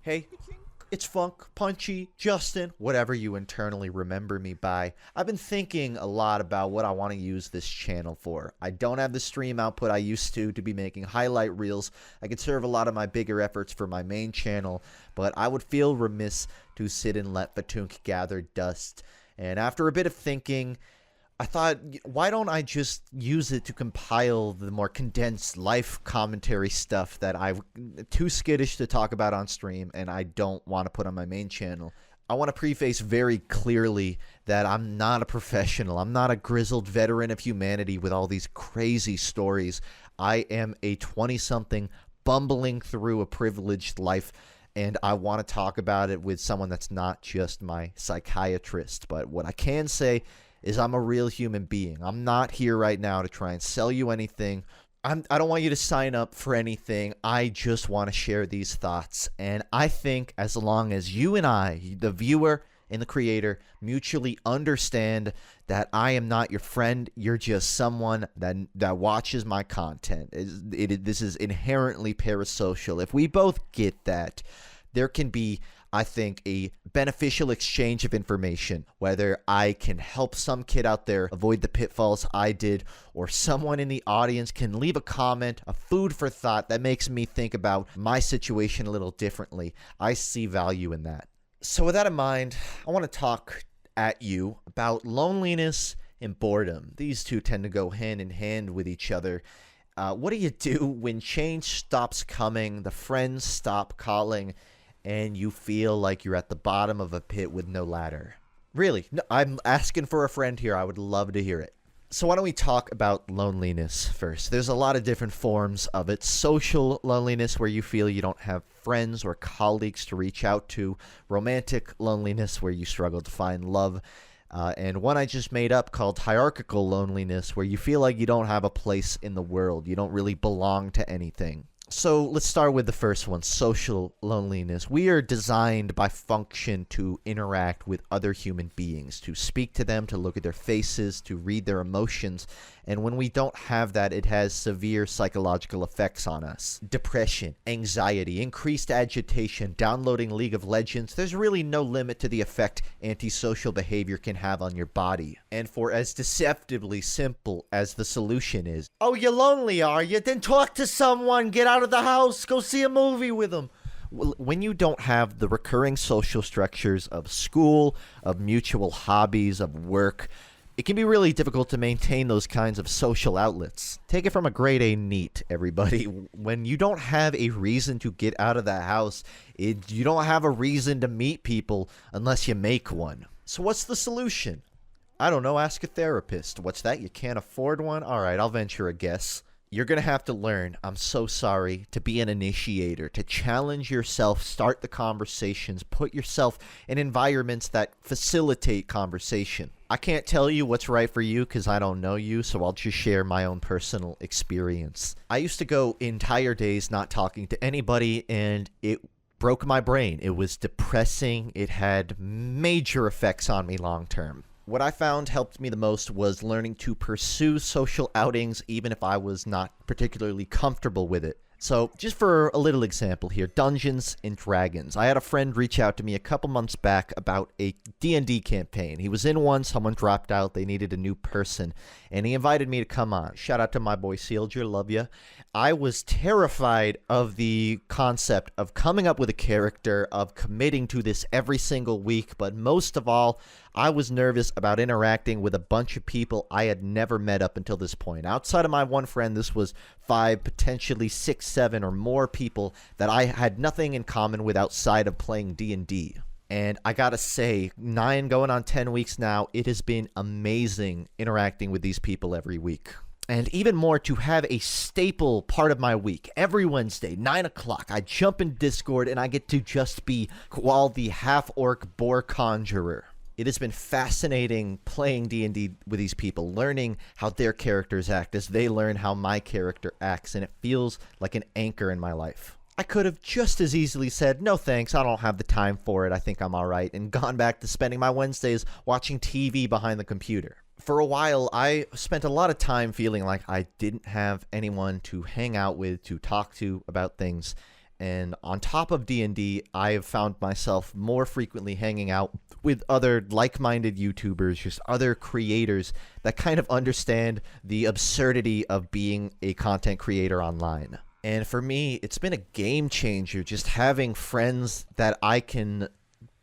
Hey, it's Funk, Punchy, Justin, whatever you internally remember me by. I've been thinking a lot about what I want to use this channel for. I don't have the stream output I used to be making highlight reels. I could serve a lot of my bigger efforts for my main channel, but I would feel remiss to sit and let Batunk gather dust. And after a bit of thinking, I thought, why don't I just use it to compile the more condensed life commentary stuff that I'm too skittish to talk about on stream and I don't want to put on my main channel. I want to preface very clearly that I'm not a professional. I'm not a grizzled veteran of humanity with all these crazy stories. I am a 20-something bumbling through a privileged life, and I want to talk about it with someone that's not just my psychiatrist. But what I can say is I'm a real human being. I'm not here right now to try and sell you anything. I don't want you to sign up for anything. I just want to share these thoughts. And I think as long as you and I, the viewer and the creator, mutually understand that I am not your friend, you're just someone that watches my content. This is inherently parasocial. If we both get that, there can be, I think, a beneficial exchange of information, whether I can help some kid out there avoid the pitfalls I did, or someone in the audience can leave a comment, a food for thought that makes me think about my situation a little differently. I see value in that. So with that in mind, I want to talk at you about loneliness and boredom. These two tend to go hand in hand with each other. What do you do when change stops coming, the friends stop calling, and you feel like you're at the bottom of a pit with no ladder? Really, no, I'm asking for a friend here. I would love to hear it. So why don't we talk about loneliness first? There's a lot of different forms of it. Social loneliness, where you feel you don't have friends or colleagues to reach out to. Romantic loneliness, where you struggle to find love. And one I just made up called hierarchical loneliness, where you feel like you don't have a place in the world. You don't really belong to anything. So let's start with the first one, social loneliness. We are designed by function to interact with other human beings, to speak to them, to look at their faces, to read their emotions. And when we don't have that, it has severe psychological effects on us. Depression, anxiety, increased agitation, downloading League of Legends. There's really no limit to the effect antisocial behavior can have on your body. And for as deceptively simple as the solution is, oh, you're lonely, are you? Then talk to someone, get out of the house, go see a movie with them. When you don't have the recurring social structures of school, of mutual hobbies, of work, it can be really difficult to maintain those kinds of social outlets. Take it from a grade A NEET, everybody. When you don't have a reason to get out of the house, you don't have a reason to meet people unless you make one. So what's the solution? I don't know, ask a therapist. What's that? You can't afford one? All right, I'll venture a guess. You're going to have to learn, I'm so sorry, to be an initiator, to challenge yourself, start the conversations, put yourself in environments that facilitate conversation. I can't tell you what's right for you because I don't know you, so I'll just share my own personal experience. I used to go entire days not talking to anybody, and it broke my brain. It was depressing. It had major effects on me long term. What I found helped me the most was learning to pursue social outings even if I was not particularly comfortable with it. So just for a little example here, Dungeons and Dragons. I had a friend reach out to me a couple months back about a D&D campaign. He was in one, someone dropped out, they needed a new person, and he invited me to come on. Shout out to my boy Sealger, love ya. I was terrified of the concept of coming up with a character, of committing to this every single week, but most of all, I was nervous about interacting with a bunch of people I had never met up until this point. Outside of my one friend, this was 5, potentially 6, 7 or more people that I had nothing in common with outside of playing D&D. And I gotta say, 9 going on 10 weeks now, it has been amazing interacting with these people every week. And even more, to have a staple part of my week. Every Wednesday, 9 o'clock, I jump in Discord and I get to just be Qual the half-orc boar conjurer. It has been fascinating playing D&D with these people, learning how their characters act as they learn how my character acts, and it feels like an anchor in my life. I could have just as easily said, no thanks, I don't have the time for it, I think I'm alright, and gone back to spending my Wednesdays watching TV behind the computer. For a while, I spent a lot of time feeling like I didn't have anyone to hang out with, to talk to about things, And on top of D&D, I have found myself more frequently hanging out with other like-minded YouTubers, just other creators that kind of understand the absurdity of being a content creator online. And for me, it's been a game changer just having friends that I can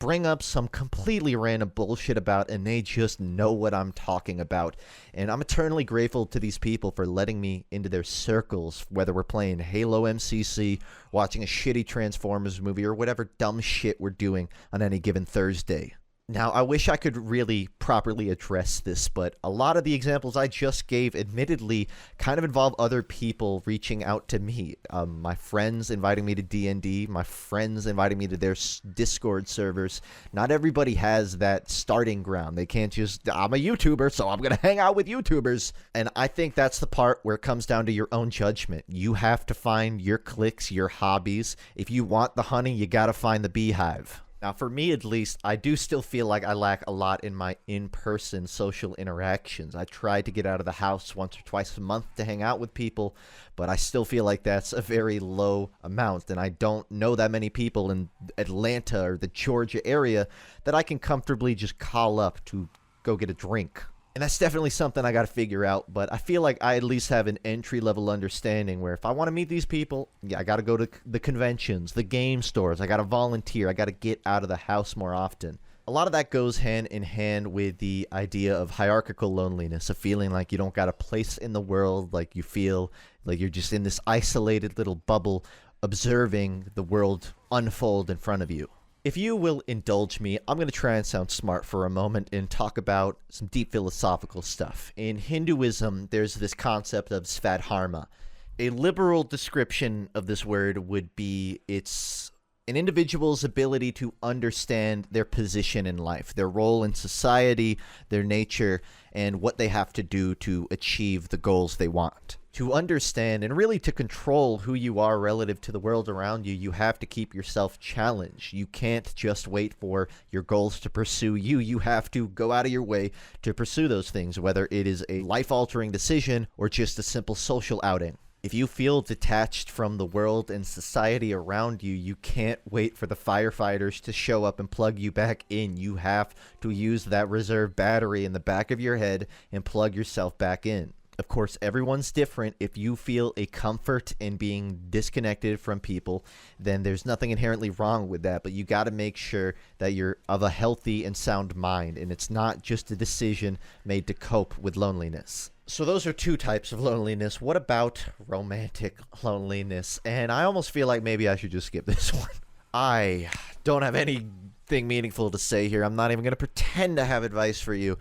bring up some completely random bullshit about, and they just know what I'm talking about. And I'm eternally grateful to these people for letting me into their circles, whether we're playing Halo MCC, watching a shitty Transformers movie, or whatever dumb shit we're doing on any given Thursday. Now, I wish I could really properly address this, but a lot of the examples I just gave admittedly kind of involve other people reaching out to me. My friends inviting me to D&D, my friends inviting me to their Discord servers. Not everybody has that starting ground. They can't just, I'm a YouTuber, so I'm going to hang out with YouTubers. And I think that's the part where it comes down to your own judgment. You have to find your cliques, your hobbies. If you want the honey, you got to find the beehive. Now, for me at least, I do still feel like I lack a lot in my in-person social interactions. I try to get out of the house once or twice a month to hang out with people, but I still feel like that's a very low amount, and I don't know that many people in Atlanta or the Georgia area that I can comfortably just call up to go get a drink. And that's definitely something I got to figure out, but I feel like I at least have an entry-level understanding where if I want to meet these people, yeah, I got to go to the conventions, the game stores, I got to volunteer, I got to get out of the house more often. A lot of that goes hand in hand with the idea of hierarchical loneliness, of feeling like you don't got a place in the world, like you feel like you're just in this isolated little bubble observing the world unfold in front of you. If you will indulge me, I'm going to try and sound smart for a moment and talk about some deep philosophical stuff. In Hinduism, there's this concept of svadharma. A liberal description of this word would be it's an individual's ability to understand their position in life, their role in society, their nature, and what they have to do to achieve the goals they want. To understand and really to control who you are relative to the world around you, you have to keep yourself challenged. You can't just wait for your goals to pursue you. You have to go out of your way to pursue those things, whether it is a life-altering decision or just a simple social outing. If you feel detached from the world and society around you, you can't wait for the firefighters to show up and plug you back in. You have to use that reserve battery in the back of your head and plug yourself back in. Of course, everyone's different. If you feel a comfort in being disconnected from people, then there's nothing inherently wrong with that. But you got to make sure that you're of a healthy and sound mind, and it's not just a decision made to cope with loneliness. So those are two types of loneliness. What about romantic loneliness? And I almost feel like maybe I should just skip this one. I don't have anything meaningful to say here. I'm not even going to pretend to have advice for you.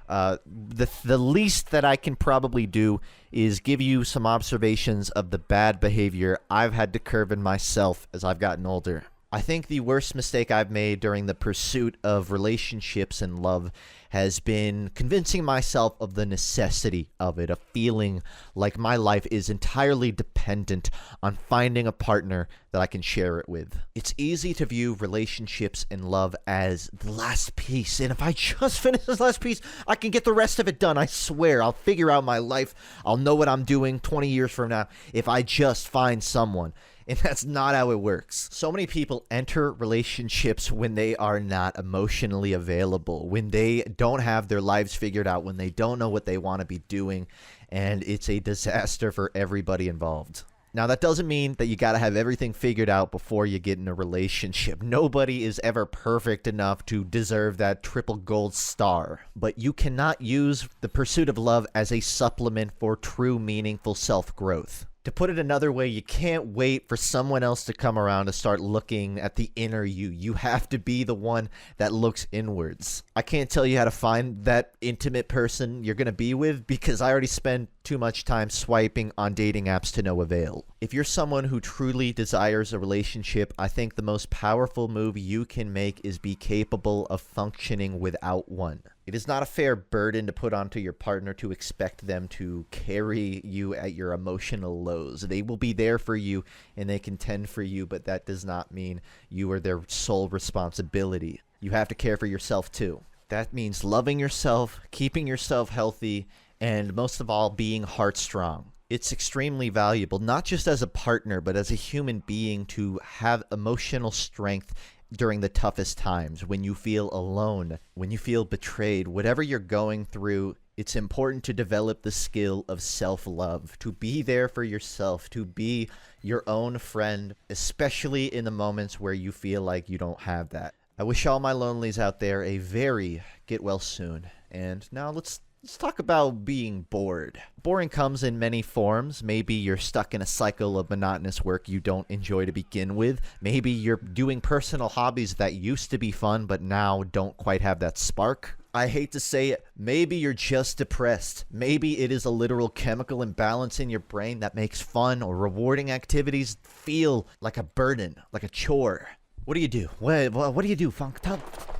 The least that I can probably do is give you some observations of the bad behavior I've had to curb in myself as I've gotten older. I think the worst mistake I've made during the pursuit of relationships and love has been convincing myself of the necessity of it, of feeling like my life is entirely dependent on finding a partner that I can share it with. It's easy to view relationships and love as the last piece, and if I just finish this last piece, I can get the rest of it done. I swear, I'll figure out my life. I'll know what I'm doing 20 years from now if I just find someone. And that's not how it works. So many people enter relationships when they are not emotionally available, when they don't have their lives figured out, when they don't know what they want to be doing, and it's a disaster for everybody involved. Now, that doesn't mean that you got to have everything figured out before you get in a relationship. Nobody is ever perfect enough to deserve that triple gold star. But you cannot use the pursuit of love as a supplement for true, meaningful self-growth. To put it another way, you can't wait for someone else to come around to start looking at the inner you. You have to be the one that looks inwards. I can't tell you how to find that intimate person you're going to be with because I already spent too much time swiping on dating apps to no avail. If you're someone who truly desires a relationship, I think the most powerful move you can make is be capable of functioning without one. It is not a fair burden to put onto your partner to expect them to carry you at your emotional lows. They will be there for you and they can tend for you, but that does not mean you are their sole responsibility. You have to care for yourself too. That means loving yourself, keeping yourself healthy, and most of all, being heart strong. It's extremely valuable, not just as a partner, but as a human being, to have emotional strength during the toughest times, when you feel alone, when you feel betrayed, whatever you're going through. It's important to develop the skill of self-love, to be there for yourself, to be your own friend, especially in the moments where you feel like you don't have that. I wish all my lonelies out there a very get well soon. And now let's talk about being bored. Boring comes in many forms. Maybe you're stuck in a cycle of monotonous work you don't enjoy to begin with. Maybe you're doing personal hobbies that used to be fun but now don't quite have that spark. I hate to say it, maybe you're just depressed. Maybe it is a literal chemical imbalance in your brain that makes fun or rewarding activities feel like a burden, like a chore. What do you do? What do you do, Funk?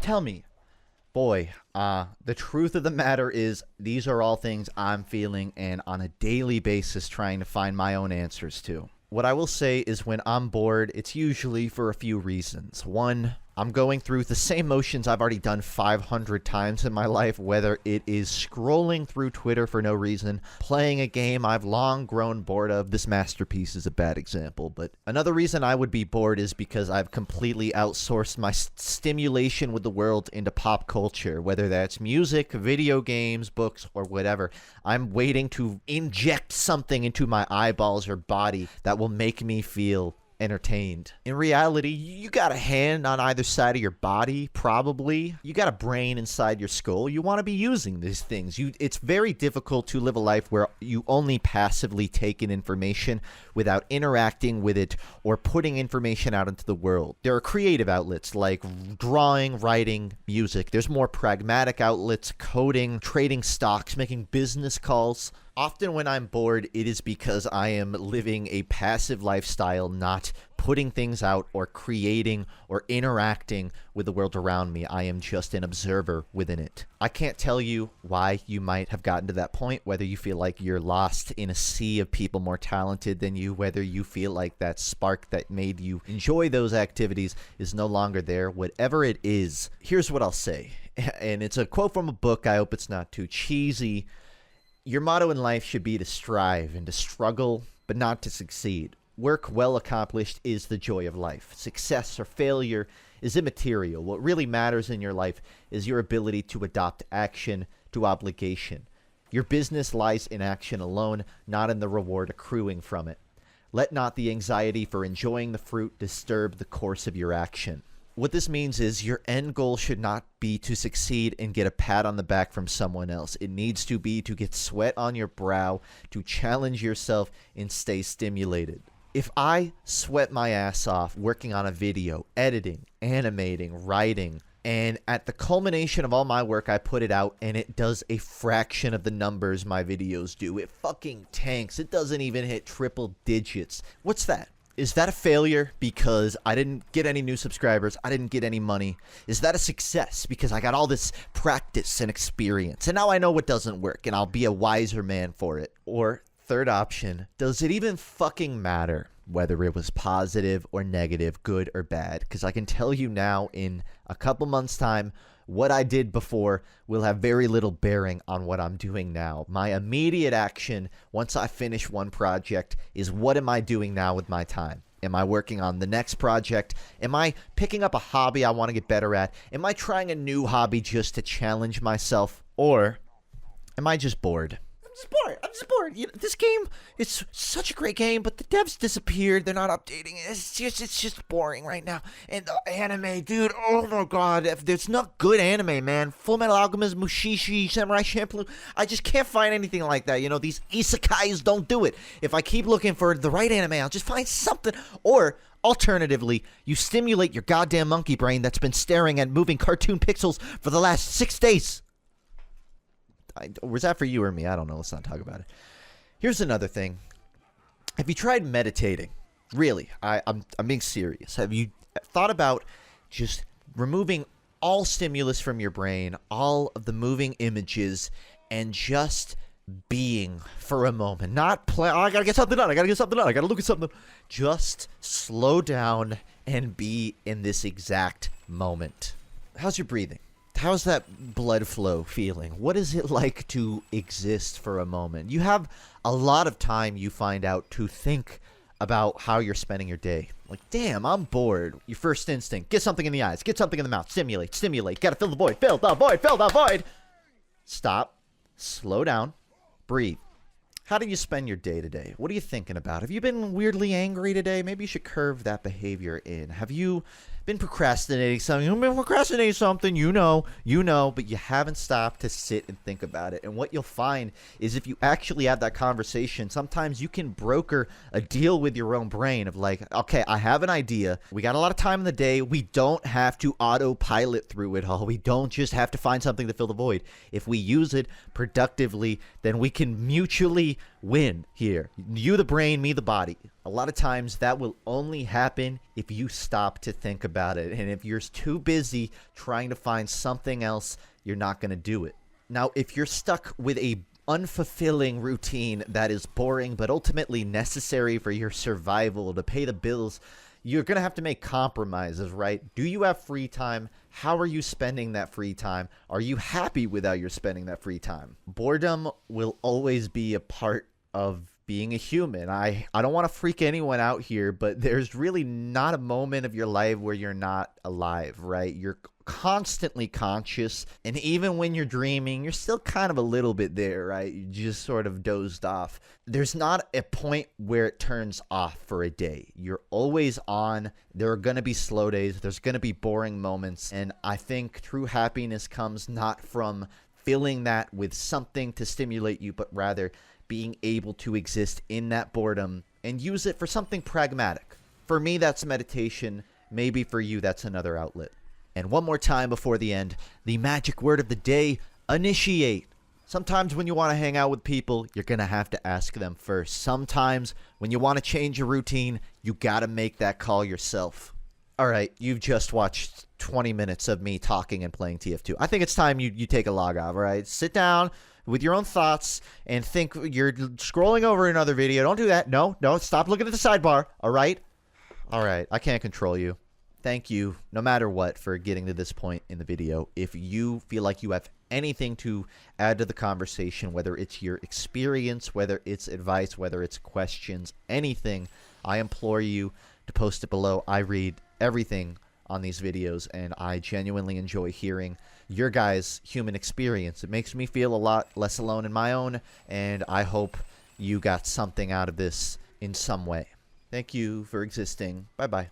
Tell me. Boy, the truth of the matter is these are all things I'm feeling and on a daily basis trying to find my own answers to. What I will say is when I'm bored, it's usually for a few reasons. One, I'm going through the same motions I've already done 500 times in my life, whether it is scrolling through Twitter for no reason, playing a game I've long grown bored of. This Masterpiece is a bad example, but another reason I would be bored is because I've completely outsourced my stimulation with the world into pop culture, whether that's music, video games, books, or whatever. I'm waiting to inject something into my eyeballs or body that will make me feel entertained. In reality, you got a hand on either side of your body, probably. You got a brain inside your skull. You want to be using these things. It's very difficult to live a life where you only passively take in information without interacting with it or putting information out into the world. There are creative outlets like drawing, writing, music. There's more pragmatic outlets, coding, trading stocks, making business calls. Often when I'm bored, it is because I am living a passive lifestyle, not putting things out or creating or interacting with the world around me. I am just an observer within it. I can't tell you why you might have gotten to that point, whether you feel like you're lost in a sea of people more talented than you, whether you feel like that spark that made you enjoy those activities is no longer there. Whatever it is, here's what I'll say. And it's a quote from a book. I hope it's not too cheesy. Your motto in life should be to strive and to struggle, but not to succeed. Work well accomplished is the joy of life. Success or failure is immaterial. What really matters in your life is your ability to adopt action to obligation. Your business lies in action alone, not in the reward accruing from it. Let not the anxiety for enjoying the fruit disturb the course of your action. What this means is your end goal should not be to succeed and get a pat on the back from someone else. It needs to be to get sweat on your brow, to challenge yourself and stay stimulated. If I sweat my ass off working on a video, editing, animating, writing, and at the culmination of all my work, I put it out and it does a fraction of the numbers my videos do. It fucking tanks. It doesn't even hit triple digits. What's that? Is that a failure because I didn't get any new subscribers? I didn't get any money? Is that a success because I got all this practice and experience and now I know what doesn't work and I'll be a wiser man for it? Or third option, does it even fucking matter whether it was positive or negative, good or bad? Because I can tell you now, in a couple months' time, what I did before will have very little bearing on what I'm doing now. My immediate action, once I finish one project, is what am I doing now with my time? Am I working on the next project? Am I picking up a hobby I want to get better at? Am I trying a new hobby just to challenge myself? Or am I just bored? I'm just bored. You know, this game, it's such a great game, but the devs disappeared. They're not updating it. It's just boring right now. And the anime, dude, oh my god. If there's not good anime, man. Full Metal Alchemist, Mushishi, Samurai Champloo. I just can't find anything like that. You know, these isekais don't do it. If I keep looking for the right anime, I'll just find something. Or alternatively, you stimulate your goddamn monkey brain that's been staring at moving cartoon pixels for the last 6 days. Was that for you or me? I don't know. Let's not talk about it. Here's another thing. Have you tried meditating? Really, I'm being serious. Have you thought about just removing all stimulus from your brain, all of the moving images, and just being for a moment? Not play, oh, I gotta get something done. I gotta look at something. Just slow down and be in this exact moment. How's your breathing? How's that blood flow feeling? What is it like to exist for a moment? You have a lot of time, you find out, to think about how you're spending your day. Like, damn, I'm bored. Your first instinct, get something in the eyes, get something in the mouth, stimulate, gotta fill the void, fill the void, fill the void. Stop, slow down, breathe. How do you spend your day today? What are you thinking about? Have you been weirdly angry today? Maybe you should curve that behavior in. Have you been procrastinating something? You've been procrastinating something, you know, but you haven't stopped to sit and think about it. And what you'll find is if you actually have that conversation, sometimes you can broker a deal with your own brain of like, okay, I have an idea. We got a lot of time in the day. We don't have to autopilot through it all. We don't just have to find something to fill the void. If we use it productively, then we can mutually win here. You the brain, me the body. A lot of times that will only happen if you stop to think about it. And if you're too busy trying to find something else, you're not going to do it. Now, if you're stuck with a unfulfilling routine that is boring but ultimately necessary for your survival to pay the bills, you're going to have to make compromises, right? Do you have free time? How are you spending that free time? Are you happy with how you're spending that free time? Boredom will always be a part of being a human. I don't want to freak anyone out here, but there's really not a moment of your life where you're not alive, right? You're constantly conscious, and even when you're dreaming, you're still kind of a little bit there, right? You just sort of dozed off. There's not a point where it turns off for a day. You're always on. There are going to be slow days. There's going to be boring moments, and I think true happiness comes not from filling that with something to stimulate you, but rather being able to exist in that boredom and use it for something pragmatic. For me, that's meditation. Maybe for you, that's another outlet. And one more time before the end, the magic word of the day, initiate. Sometimes when you want to hang out with people, you're going to have to ask them first. Sometimes when you want to change your routine, you got to make that call yourself. All right, you've just watched 20 minutes of me talking and playing TF2. I think it's time you take a log off, all right? Sit down with your own thoughts and think you're scrolling over another video. Don't do that. No, stop looking at the sidebar, all right? All right, I can't control you. Thank you, no matter what, for getting to this point in the video. If you feel like you have anything to add to the conversation, whether it's your experience, whether it's advice, whether it's questions, anything, I implore you to post it below. I read everything on these videos, and I genuinely enjoy hearing your guys' human experience. It makes me feel a lot less alone in my own, and I hope you got something out of this in some way. Thank you for existing. Bye-bye.